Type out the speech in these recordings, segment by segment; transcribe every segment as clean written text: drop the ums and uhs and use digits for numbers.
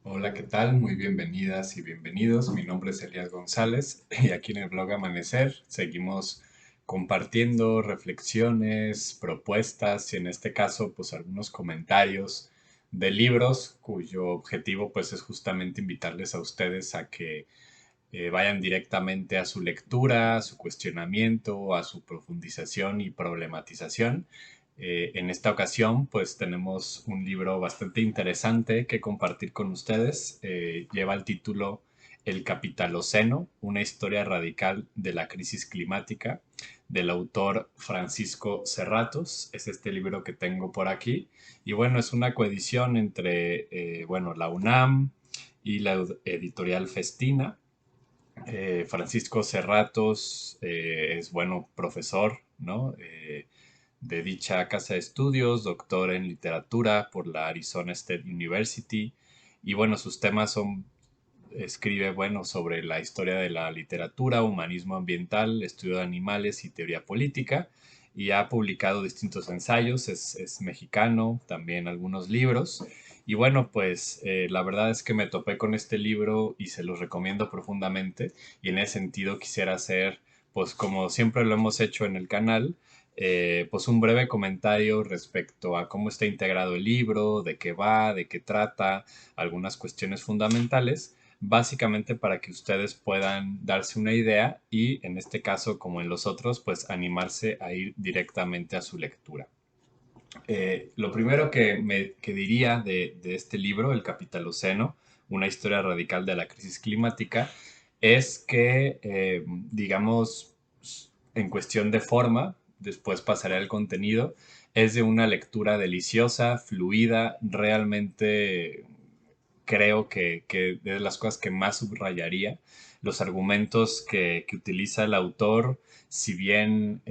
Hola, ¿qué tal? Muy bienvenidas y bienvenidos. Mi nombre es Elías González y aquí en el blog Amanecer seguimos compartiendo reflexiones, propuestas y en este caso pues algunos comentarios de libros cuyo objetivo pues es justamente invitarles a ustedes a que vayan directamente a su lectura, a su cuestionamiento, a su profundización y problematización. En esta ocasión, pues tenemos un libro bastante interesante que compartir con ustedes. Lleva el título El Capitaloceno, una historia radical de la crisis climática, del autor Francisco Serratos. Es este libro que tengo por aquí. Y bueno, es una coedición entre, bueno, la UNAM y la editorial Festina. Francisco Serratos es, bueno, profesor, ¿no? De dicha casa de estudios, doctor en literatura por la Arizona State University. Y bueno, sus temas son, escribe, bueno, sobre la historia de la literatura, humanismo ambiental, estudio de animales y teoría política. Y ha publicado distintos ensayos, es mexicano, también algunos libros. Y bueno, pues la verdad es que me topé con este libro y se los recomiendo profundamente. Y en ese sentido quisiera hacer, pues como siempre lo hemos hecho en el canal, pues un breve comentario respecto a cómo está integrado el libro, de qué va, de qué trata, algunas cuestiones fundamentales, básicamente para que ustedes puedan darse una idea y en este caso, como en los otros, pues animarse a ir directamente a su lectura. Lo primero que diría de este libro, El Capitaloceno, una historia radical de la crisis climática, es que, digamos, en cuestión de forma, después pasaré al contenido, es de una lectura deliciosa, fluida, realmente creo que es de las cosas que más subrayaría. Los argumentos que utiliza el autor, si bien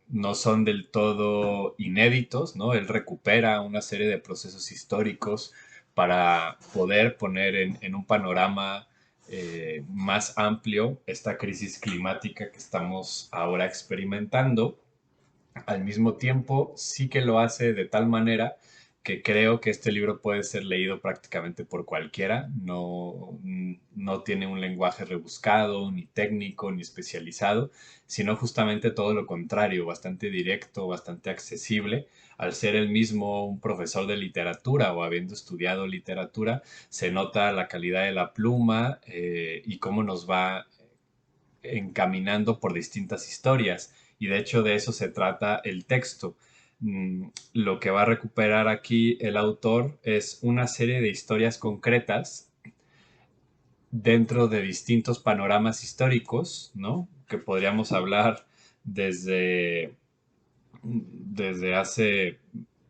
no son del todo inéditos, ¿no? Él recupera una serie de procesos históricos para poder poner en un panorama más amplio esta crisis climática que estamos ahora experimentando. Al mismo tiempo, sí que lo hace de tal manera que creo que este libro puede ser leído prácticamente por cualquiera. No tiene un lenguaje rebuscado, ni técnico, ni especializado, sino justamente todo lo contrario, bastante directo, bastante accesible. Al ser el mismo un profesor de literatura o habiendo estudiado literatura, se nota la calidad de la pluma y cómo nos va encaminando por distintas historias. Y de hecho de eso se trata el texto. Lo que va a recuperar aquí el autor es una serie de historias concretas dentro de distintos panoramas históricos, ¿no? Que podríamos hablar desde, desde hace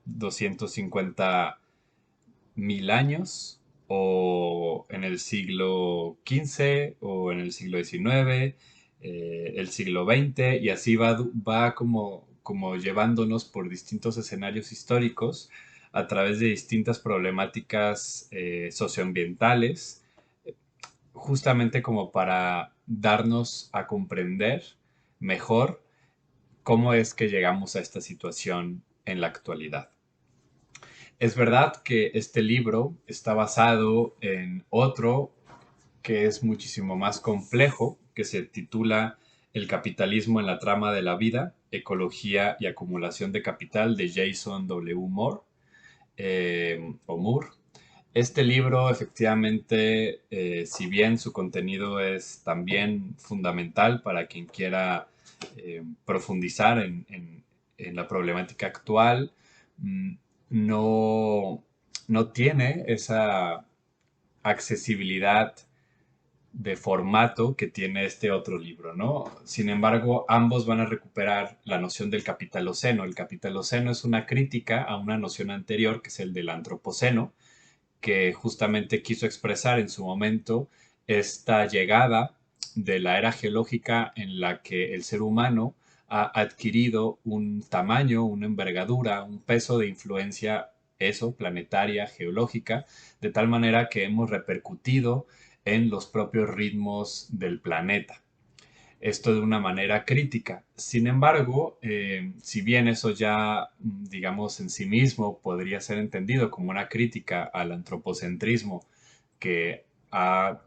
250.000 años o en el siglo XV o en el siglo XIX, el siglo XX y así va como llevándonos por distintos escenarios históricos a través de distintas problemáticas socioambientales, justamente como para darnos a comprender mejor cómo es que llegamos a esta situación en la actualidad. Es verdad que este libro está basado en otro que es muchísimo más complejo, que se titula El capitalismo en la trama de la vida, ecología y acumulación de capital de Jason W. Moore, o Moore. Este libro, efectivamente, si bien su contenido es también fundamental para quien quiera profundizar en la problemática actual, mm, no, no tiene esa accesibilidad de formato que tiene este otro libro, ¿no? Sin embargo, ambos van a recuperar la noción del capitaloceno. El capitaloceno es una crítica a una noción anterior, que es el del antropoceno, que justamente quiso expresar en su momento esta llegada de la era geológica en la que el ser humano ha adquirido un tamaño, una envergadura, un peso de influencia, eso, planetaria, geológica, de tal manera que hemos repercutido en los propios ritmos del planeta. esto de una manera crítica. Sin embargo, si bien eso ya, digamos, en sí mismo podría ser entendido como una crítica al antropocentrismo que ha,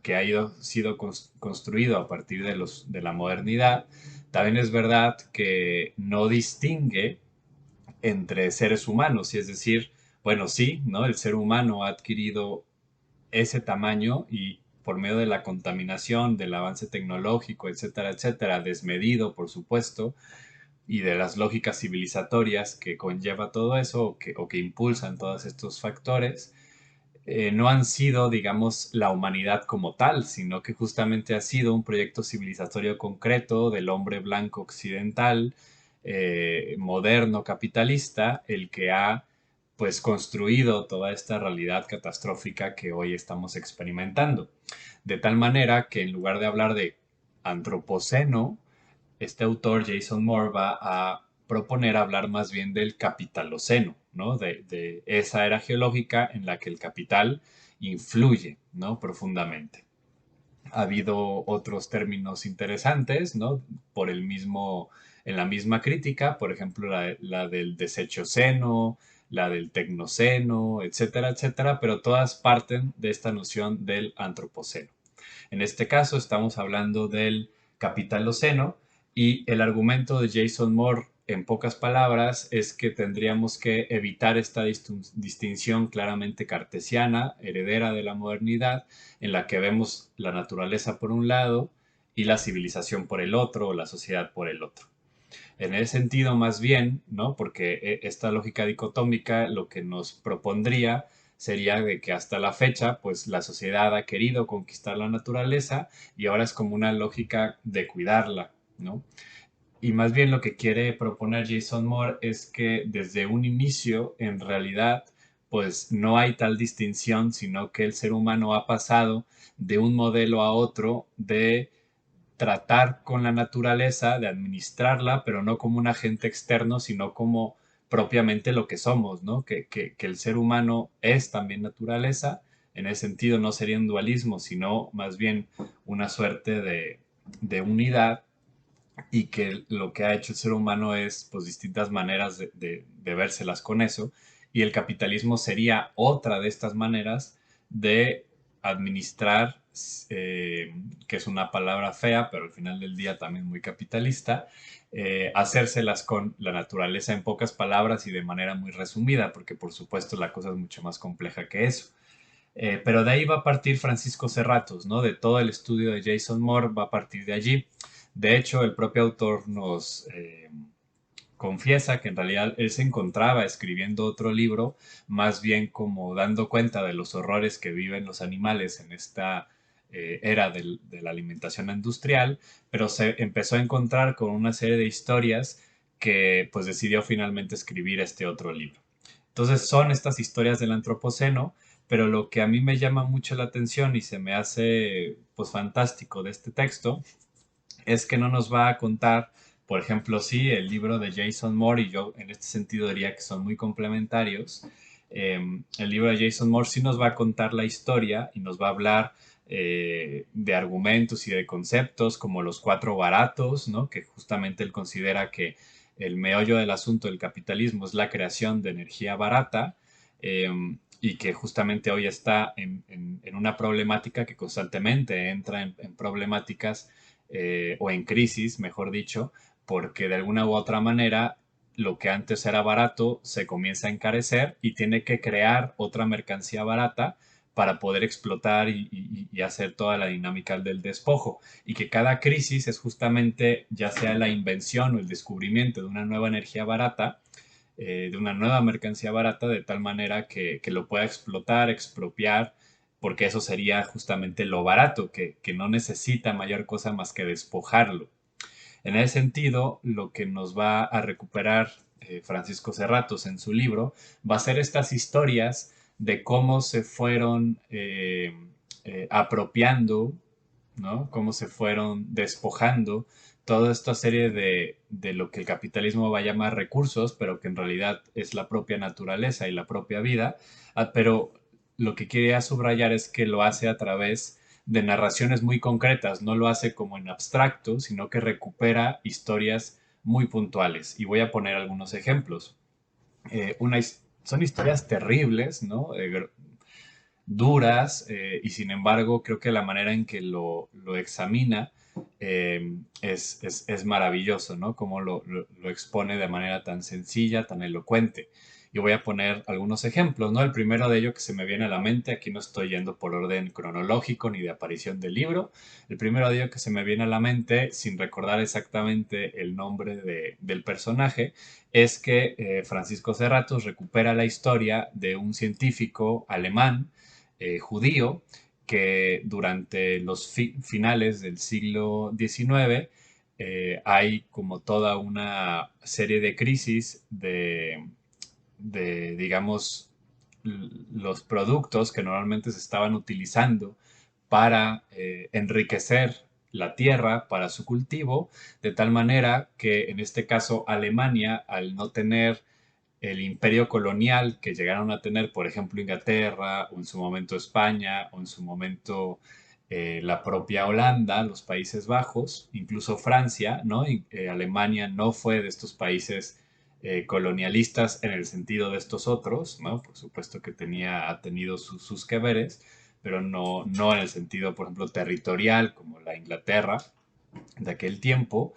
que ha sido construido a partir de la modernidad, también es verdad que no distingue entre seres humanos, y es decir, bueno, sí, ¿no? El ser humano ha adquirido ese tamaño y por medio de la contaminación, del avance tecnológico, etcétera, etcétera, desmedido, por supuesto, y de las lógicas civilizatorias que conlleva todo eso o que impulsan todos estos factores, no han sido, digamos, la humanidad como tal, sino que justamente ha sido un proyecto civilizatorio concreto del hombre blanco occidental, moderno, capitalista, el que ha pues construido toda esta realidad catastrófica que hoy estamos experimentando. De tal manera que en lugar de hablar de antropoceno, este autor, Jason Moore, va a proponer hablar más bien del capitaloceno, ¿no? De esa era geológica en la que el capital influye, ¿no? Profundamente. Ha habido otros términos interesantes, ¿no? Por el mismo, en la misma crítica, por ejemplo, la del desechoceno, la del tecnoceno, etcétera, etcétera, pero todas parten de esta noción del antropoceno. En este caso estamos hablando del capitaloceno y el argumento de Jason Moore, en pocas palabras, es que tendríamos que evitar esta distinción claramente cartesiana, heredera de la modernidad, en la que vemos la naturaleza por un lado y la civilización por el otro o la sociedad por el otro. En ese sentido, más bien, ¿no? Porque esta lógica dicotómica lo que nos propondría sería de que hasta la fecha, pues la sociedad ha querido conquistar la naturaleza y ahora es como una lógica de cuidarla, ¿no? Y más bien lo que quiere proponer Jason Moore es que desde un inicio, en realidad, pues no hay tal distinción, sino que el ser humano ha pasado de un modelo a otro de tratar con la naturaleza, de administrarla, pero no como un agente externo, sino como propiamente lo que somos, ¿no? Que el ser humano es también naturaleza. En ese sentido no sería un dualismo, sino más bien una suerte de unidad y que lo que ha hecho el ser humano es pues distintas maneras de vérselas con eso y el capitalismo sería otra de estas maneras de administrar, que es una palabra fea, pero al final del día también muy capitalista, hacérselas con la naturaleza en pocas palabras y de manera muy resumida, porque por supuesto la cosa es mucho más compleja que eso. Pero de ahí va a partir Francisco Serratos, ¿no? De todo el estudio de Jason Moore va a partir de allí. De hecho, el propio autor nos confiesa que en realidad él se encontraba escribiendo otro libro, más bien como dando cuenta de los horrores que viven los animales en esta era de la alimentación industrial, pero se empezó a encontrar con una serie de historias que pues decidió finalmente escribir este otro libro. Entonces son estas historias del antropoceno, pero lo que a mí me llama mucho la atención y se me hace pues fantástico de este texto es que no nos va a contar, por ejemplo, sí, el libro de Jason Moore, y yo en este sentido diría que son muy complementarios. El libro de Jason Moore sí nos va a contar la historia y nos va a hablar de argumentos y de conceptos como los cuatro baratos, ¿no? Que justamente él considera que el meollo del asunto del capitalismo es la creación de energía barata. Y que justamente hoy está en una problemática que constantemente entra en problemáticas o en crisis, mejor dicho, porque de alguna u otra manera lo que antes era barato se comienza a encarecer y tiene que crear otra mercancía barata para poder explotar y hacer toda la dinámica del despojo. Y que cada crisis es justamente ya sea la invención o el descubrimiento de una nueva energía barata, de una nueva mercancía barata, de tal manera que lo pueda explotar, expropiar, porque eso sería justamente lo barato, que no necesita mayor cosa más que despojarlo. En ese sentido, lo que nos va a recuperar Francisco Serratos en su libro va a ser estas historias de cómo se fueron apropiando, ¿no? Cómo se fueron despojando toda esta serie de lo que el capitalismo va a llamar recursos, pero que en realidad es la propia naturaleza y la propia vida. Pero lo que quería subrayar es que lo hace a través de narraciones muy concretas, no lo hace como en abstracto, sino que recupera historias muy puntuales. Y voy a poner algunos ejemplos. Son historias terribles, ¿no? Duras, y sin embargo creo que la manera en que lo examina es maravilloso, ¿no? Como lo expone de manera tan sencilla, tan elocuente. Y voy a poner algunos ejemplos, ¿no? El primero de ello que se me viene a la mente, aquí no estoy yendo por orden cronológico ni de aparición del libro, el primero de ello que se me viene a la mente, sin recordar exactamente el nombre del personaje, es que Francisco Serratos recupera la historia de un científico alemán judío que durante los finales del siglo XIX hay como toda una serie de crisis digamos, los productos que normalmente se estaban utilizando para enriquecer la tierra para su cultivo, de tal manera que en este caso Alemania, al no tener el imperio colonial que llegaron a tener, por ejemplo, Inglaterra, o en su momento España, o en su momento la propia Holanda, los Países Bajos, incluso Francia, ¿no? Alemania no fue de estos países colonialistas en el sentido de estos otros, ¿no? Por supuesto que ha tenido sus que veres, pero no en el sentido, por ejemplo, territorial como la Inglaterra de aquel tiempo.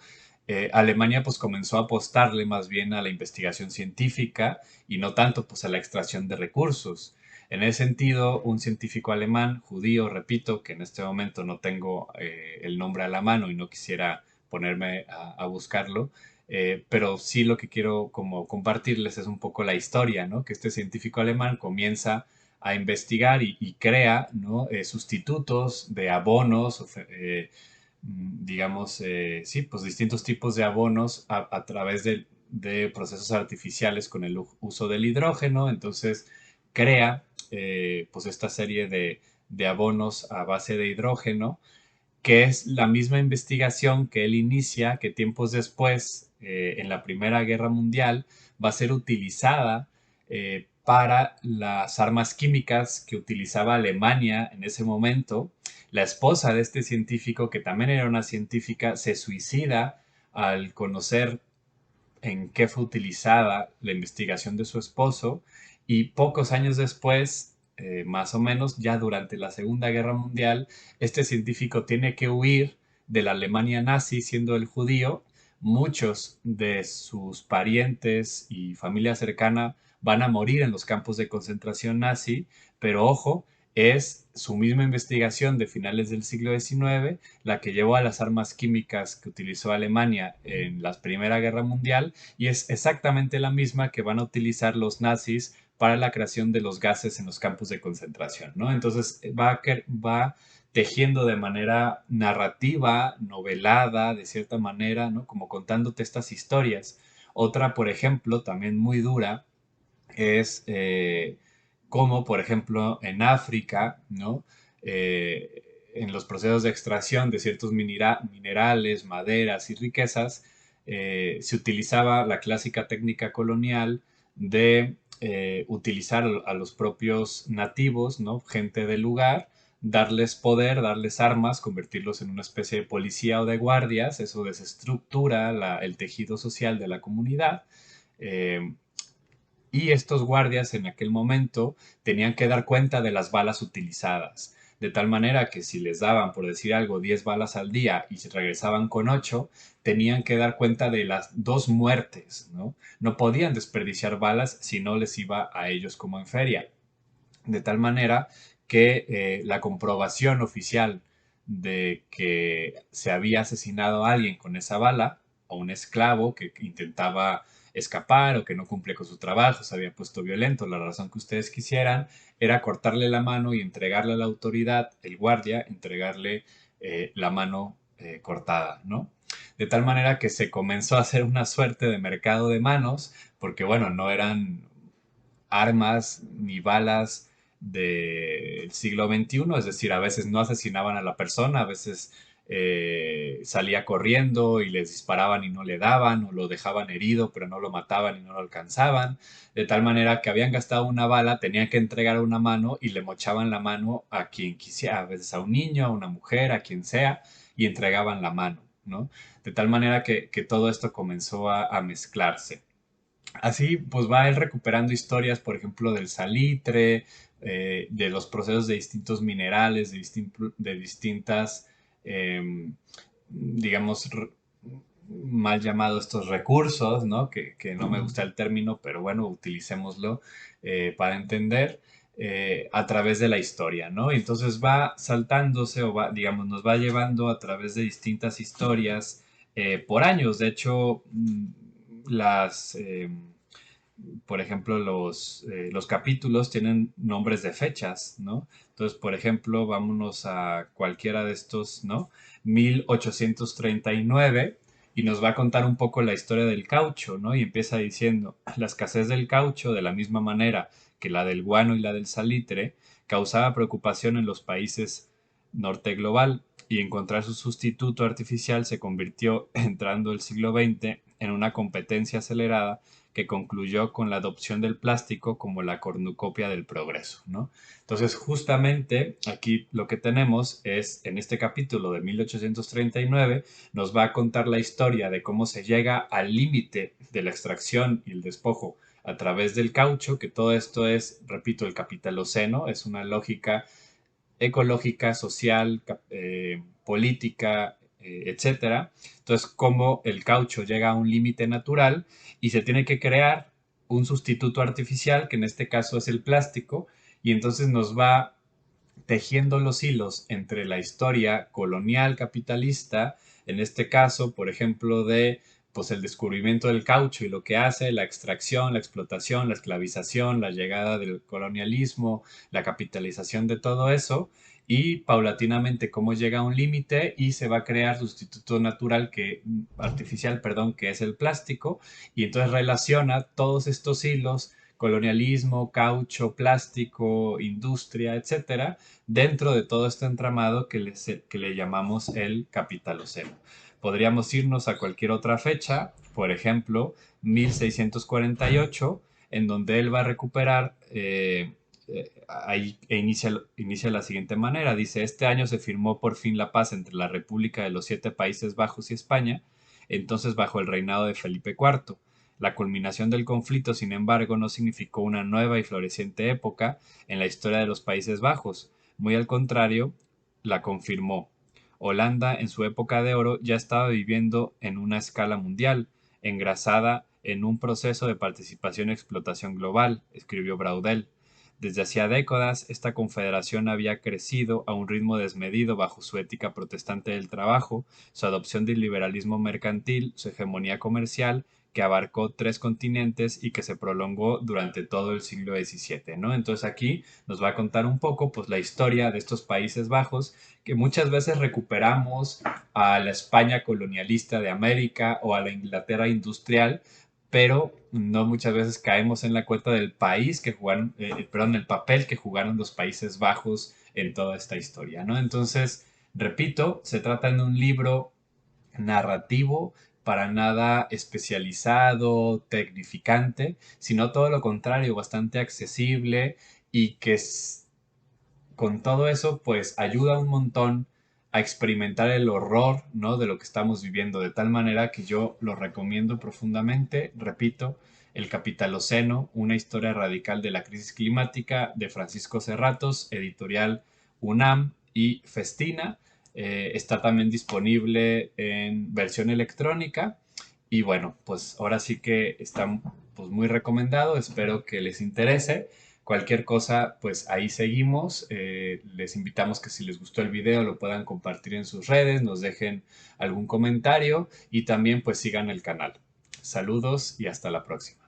Alemania pues comenzó a apostarle más bien a la investigación científica y no tanto pues a la extracción de recursos. En ese sentido, un científico alemán, judío, repito, que en este momento no tengo el nombre a la mano y no quisiera ponerme a buscarlo, pero sí lo que quiero como compartirles es un poco la historia, ¿no? Que este científico alemán comienza a investigar y crea, ¿no? Sustitutos de abonos, digamos, sí, pues distintos tipos de abonos a través de procesos artificiales con el uso del hidrógeno. Entonces crea pues esta serie de abonos a base de hidrógeno, que es la misma investigación que él inicia, que tiempos después, en la Primera Guerra Mundial, va a ser utilizada para las armas químicas que utilizaba Alemania en ese momento. La esposa de este científico, que también era una científica, se suicida al conocer en qué fue utilizada la investigación de su esposo, y pocos años después, más o menos, ya durante la Segunda Guerra Mundial, este científico tiene que huir de la Alemania nazi siendo el judío. Muchos de sus parientes y familia cercana van a morir en los campos de concentración nazi, pero ojo, es su misma investigación de finales del siglo XIX la que llevó a las armas químicas que utilizó Alemania en la Primera Guerra Mundial, y es exactamente la misma que van a utilizar los nazis para la creación de los gases en los campos de concentración, ¿no? Entonces va tejiendo de manera narrativa, novelada, de cierta manera, ¿no? Como contándote estas historias. Otra, por ejemplo, también muy dura, es como, por ejemplo, en África, ¿no? En los procesos de extracción de ciertos minerales, maderas y riquezas, se utilizaba la clásica técnica colonial de utilizar a los propios nativos, ¿no? Gente del lugar, darles poder, darles armas, convertirlos en una especie de policía o de guardias. Eso desestructura el tejido social de la comunidad. Eh, y estos guardias en aquel momento tenían que dar cuenta de las balas utilizadas, de tal manera que si les daban, por decir algo, 10 balas al día y se regresaban con 8, tenían que dar cuenta de las dos muertes, ¿no? No podían desperdiciar balas si no les iba a ellos como en feria. De tal manera que la comprobación oficial de que se había asesinado a alguien con esa bala, o un esclavo que intentaba escapar o que no cumple con su trabajo, se había puesto violento, la razón que ustedes quisieran, era cortarle la mano y entregarle a la autoridad, el guardia, entregarle la mano cortada, ¿no? De tal manera que se comenzó a hacer una suerte de mercado de manos, porque bueno, no eran armas ni balas del siglo XXI, es decir, a veces no asesinaban a la persona, a veces salía corriendo y les disparaban y no le daban, o lo dejaban herido pero no lo mataban y no lo alcanzaban, de tal manera que habían gastado una bala, tenían que entregar una mano y le mochaban la mano a quien quisiera, a veces a un niño, a una mujer, a quien sea, y entregaban la mano, ¿no? De tal manera que todo esto comenzó a mezclarse. Así, pues va él recuperando historias, por ejemplo, del salitre, de los procesos de distintos minerales, de distintas, digamos, mal llamados estos recursos, ¿no? Que no me gusta el término, pero bueno, utilicémoslo para entender a través de la historia, ¿no? Y entonces va saltándose o va, digamos, nos va llevando a través de distintas historias por años. De hecho, las, por ejemplo, los capítulos tienen nombres de fechas, ¿no? Entonces, por ejemplo, vámonos a cualquiera de estos, ¿no? 1839 y nos va a contar un poco la historia del caucho, ¿no? Y empieza diciendo, la escasez del caucho, de la misma manera que la del guano y la del salitre, causaba preocupación en los países norte global y encontrar su sustituto artificial se convirtió, entrando el siglo XX, en una competencia acelerada que concluyó con la adopción del plástico como la cornucopia del progreso, ¿no? Entonces, justamente aquí lo que tenemos es, en este capítulo de 1839, nos va a contar la historia de cómo se llega al límite de la extracción y el despojo a través del caucho, que todo esto es, repito, el capitaloceno, es una lógica ecológica, social, política, etcétera. Entonces, cómo el caucho llega a un límite natural y se tiene que crear un sustituto artificial, que en este caso es el plástico, y entonces nos va tejiendo los hilos entre la historia colonial capitalista, en este caso, por ejemplo, de pues el descubrimiento del caucho y lo que hace, la extracción, la explotación, la esclavización, la llegada del colonialismo, la capitalización de todo eso, y paulatinamente cómo llega a un límite y se va a crear sustituto natural artificial, perdón, que es el plástico, y entonces relaciona todos estos hilos, colonialismo, caucho, plástico, industria, etcétera, dentro de todo este entramado que le llamamos el capitaloceno. Podríamos irnos a cualquier otra fecha, por ejemplo, 1648, en donde él va a recuperar, ahí inicia de la siguiente manera, dice, este año se firmó por fin la paz entre la República de los Siete Países Bajos y España, entonces bajo el reinado de Felipe IV. La culminación del conflicto, sin embargo, no significó una nueva y floreciente época en la historia de los Países Bajos. Muy al contrario, la confirmó. Holanda, en su época de oro, ya estaba viviendo en una escala mundial, engrasada en un proceso de participación y explotación global, escribió Braudel. Desde hacía décadas, esta confederación había crecido a un ritmo desmedido bajo su ética protestante del trabajo, su adopción del liberalismo mercantil, su hegemonía comercial, que abarcó 3 continentes y que se prolongó durante todo el siglo XVII, ¿no? Entonces aquí nos va a contar un poco, pues, la historia de estos Países Bajos, que muchas veces recuperamos a la España colonialista de América o a la Inglaterra industrial, pero no muchas veces caemos en la cuenta del país que jugaron, perdón, el papel que jugaron los Países Bajos en toda esta historia, ¿no? Entonces, repito, se trata de un libro narrativo, para nada especializado, tecnificante, sino todo lo contrario, bastante accesible y que con todo eso, pues ayuda un montón a experimentar el horror, ¿no? De lo que estamos viviendo, de tal manera que yo lo recomiendo profundamente. Repito, El Capitaloceno, una historia radical de la crisis climática, de Francisco Serratos, editorial UNAM y Festina. Está también disponible en versión electrónica. Y bueno, pues ahora sí que está, pues, muy recomendado. Espero que les interese. Cualquier cosa, pues ahí seguimos. Les invitamos que si les gustó el video lo puedan compartir en sus redes, nos dejen algún comentario y también pues sigan el canal. Saludos y hasta la próxima.